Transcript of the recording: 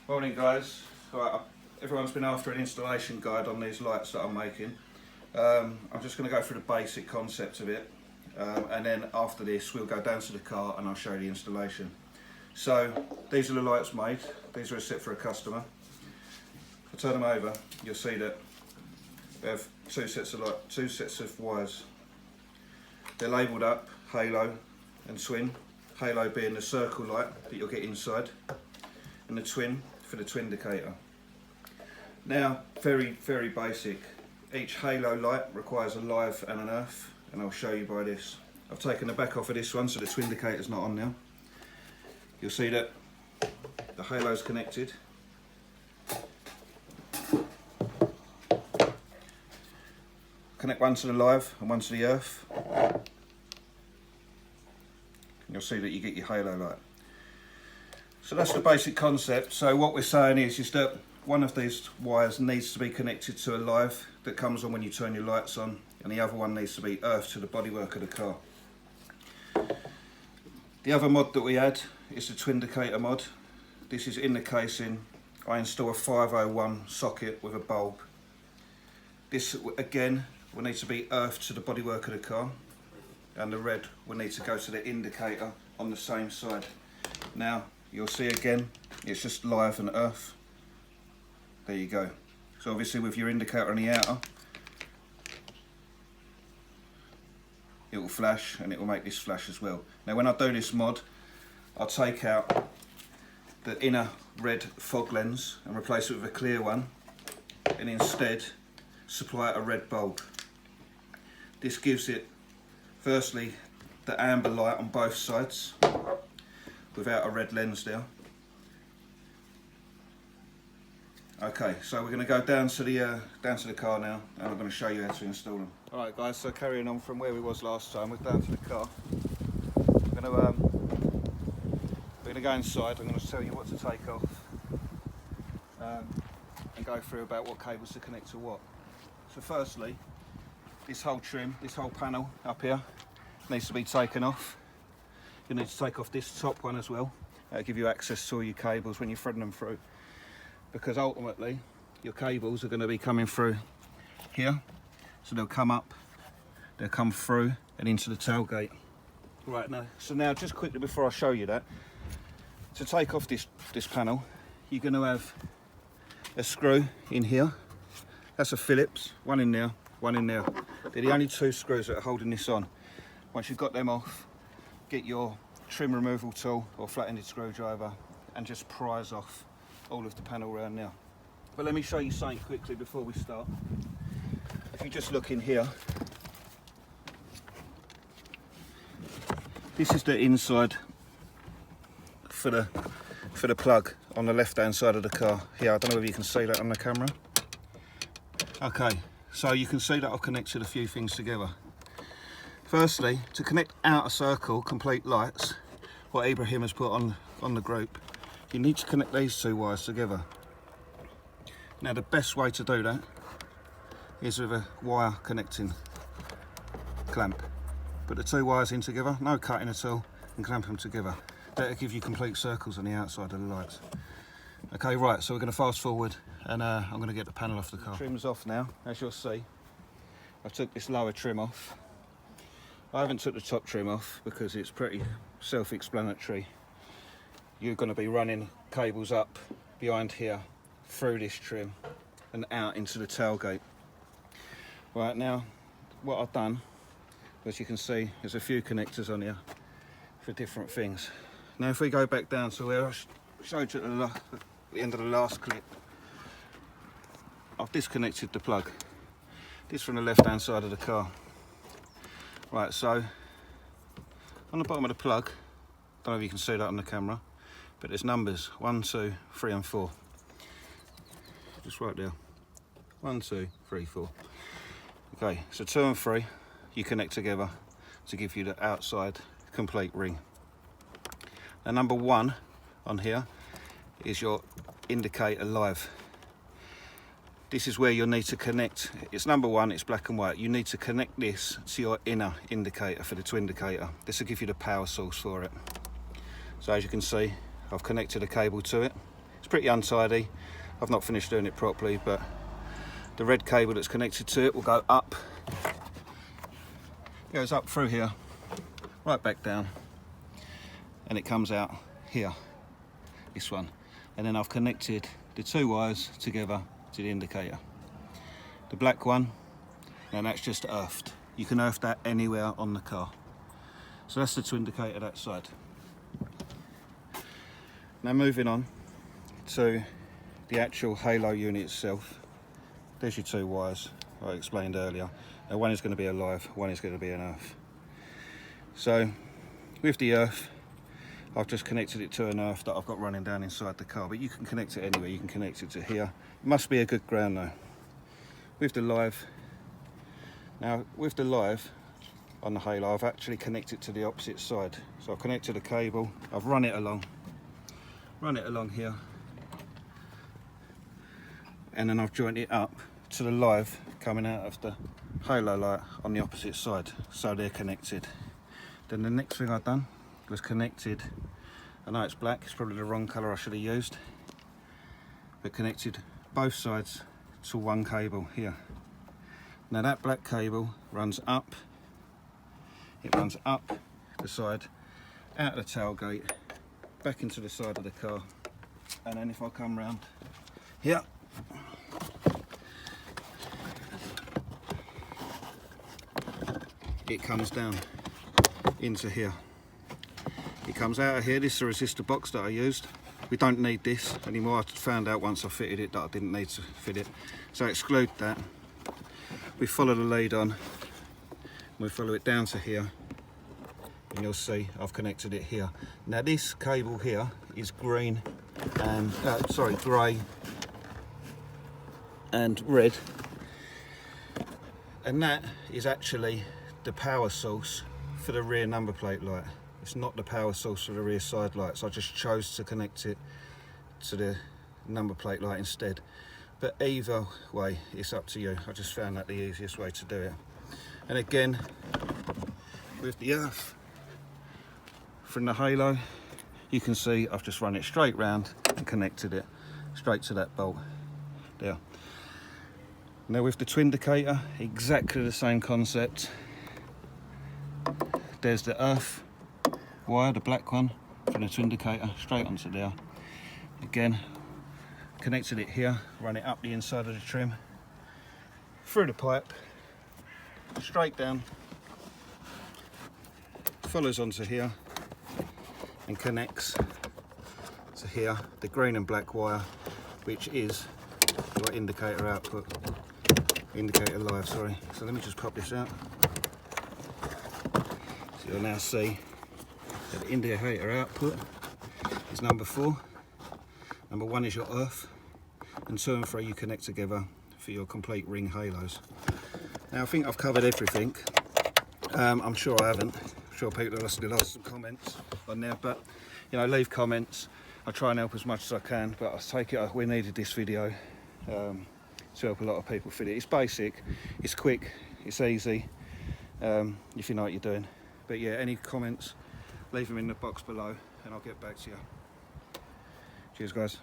Morning guys. Right, everyone's been after an installation guide on these lights that I'm making. I'm just going to go through the basic concept of it, and then after this we'll go down to the car and I'll show you the installation. So these are the lights made. These are a set for a customer. If I turn them over, you'll see that we have two sets of wires. They're labelled up halo and twin. Halo being the circle light that you'll get inside, and the twin for the twin indicator. Now, very basic. Each halo light requires a live and an earth, and I'll show you by this. I've taken the back off of this one so the twin indicator's not on now. You'll see that the halo's connected. Connect one to the live and one to the earth. And you'll see that you get your halo light. So that's the basic concept. So what we're saying is that one of these wires needs to be connected to a live that comes on when you turn your lights on, and the other one needs to be earthed to the bodywork of the car. The other mod that we add is the twin indicator mod. This is in the casing. I install a 501 socket with a bulb. This again will need to be earthed to the bodywork of the car, and the red will need to go to the indicator on the same side. Now you'll see again, it's just live and earth. There you go. So obviously with your indicator on the outer, it will flash, and it will make this flash as well. Now when I do this mod, I'll take out the inner red fog lens and replace it with a clear one, and instead supply a red bulb. This gives it, firstly, the amber light on both sides without a red lens there. Okay, so we're going to go down to the car now, and I'm going to show you how to install them. Alright guys, so carrying on from where we was last time, we're down to the car. We're going to go inside. I'm going to tell you what to take off, and go through about what cables to connect to what. So firstly, this whole trim, this whole panel up here needs to be taken off. You need to take off this top one as well. That'll give you access to all your cables when you're threading them through, because ultimately your cables are going to be coming through here, so they'll come up, they'll come through and into the tailgate. Right, now, so now just quickly before I show you that, to take off this panel, you're going to have a screw in here. That's a Phillips, one in there, one in there. They're the only two screws that are holding this on. Once you've got them off, get your trim removal tool or flat-ended screwdriver and just prise off all of the panel around now. But let me show you something quickly before we start. If you just look in here, this is the inside for the plug on the left-hand side of the car. Here, I don't know if you can see that on the camera. Okay, so you can see that I've connected a few things together. Firstly, to connect outer circle complete lights, what Ibrahim has put on the group, you need to connect these two wires together. Now the best way to do that is with a wire connecting clamp. Put the two wires in together, no cutting at all, and clamp them together. That'll give you complete circles on the outside of the lights. Okay, right, so we're going to fast forward, and I'm going to get the panel off the car. Trim's off now, as you'll see. I took this lower trim off. I haven't took the top trim off because it's pretty self-explanatory. You're going to be running cables up behind here, through this trim, and out into the tailgate. Right, now, what I've done, as you can see, there's a few connectors on here for different things. Now if we go back down to where I showed you at the end of the last clip, I've disconnected the plug. This from the left-hand side of the car. Right, so on the bottom of the plug, don't know if you can see that on the camera, but there's numbers 1, 2, 3 and 4. Just right there. 1, 2, 3, 4. Okay, so 2 and 3 you connect together to give you the outside complete ring. Now number 1 on here is your indicator live. This is where you'll need to connect. It's number 1, it's black and white. You need to connect this to your inner indicator for the twin indicator. This will give you the power source for it. So as you can see, I've connected a cable to it. It's pretty untidy. I've not finished doing it properly, but the red cable that's connected to it will go up. It goes up through here, right back down, and it comes out here, this one. And then I've connected the 2 wires together to the indicator. The black one, and that's just earthed. You can earth that anywhere on the car. So that's the 2 indicator that side. Now moving on to the actual halo unit itself. There's your 2 wires I explained earlier. Now one is going to be a live, one is going to be an earth. So with the earth, I've just connected it to an earth that I've got running down inside the car, but you can connect it anywhere. You can connect it to here. It must be a good ground though. With the live, now with the live on the halo, I've actually connected to the opposite side. So I've connected a cable, I've run it along here, and then I've joined it up to the live coming out of the halo light on the opposite side, so they're connected. Then the next thing I've done was connected, I know it's black, it's probably the wrong colour I should have used, but connected both sides to one cable here. Now that black cable runs up, it runs up the side, out of the tailgate, back into the side of the car, and then if I come round here, it comes down into here. It comes out of here. This is the resistor box that I used. We don't need this anymore. I found out once I fitted it that I didn't need to fit it. So exclude that. We follow the lead on. We follow it down to here. And you'll see I've connected it here. Now this cable here is green and, grey and red. And that is actually the power source for the rear number plate light. It's not the power source for the rear side lights. I just chose to connect it to the number plate light instead. But either way, it's up to you. I just found that the easiest way to do it. And again, with the earth from the halo, you can see I've just run it straight round and connected it straight to that bolt there. Now with the twin indicator, exactly the same concept. There's the earth wire, the black one, from the twin indicator straight onto there. Again, connected it here, run it up the inside of the trim, through the pipe, straight down, follows onto here and connects to here, the green and black wire, which is your indicator output, indicator live, sorry. So let me just pop this out. So you'll now see that the indicator output is number 4. Number 1 is your earth, and 2 and 3 you connect together for your complete ring halos. Now I think I've covered everything. I'm sure I haven't. I'm sure people have lost some comments on there, but you know, leave comments. I try and help as much as I can, but I take it we needed this video to help a lot of people fit it. It's basic, it's quick, it's easy, if you know what you're doing. But yeah, any comments, leave them in the box below and I'll get back to you. Cheers guys.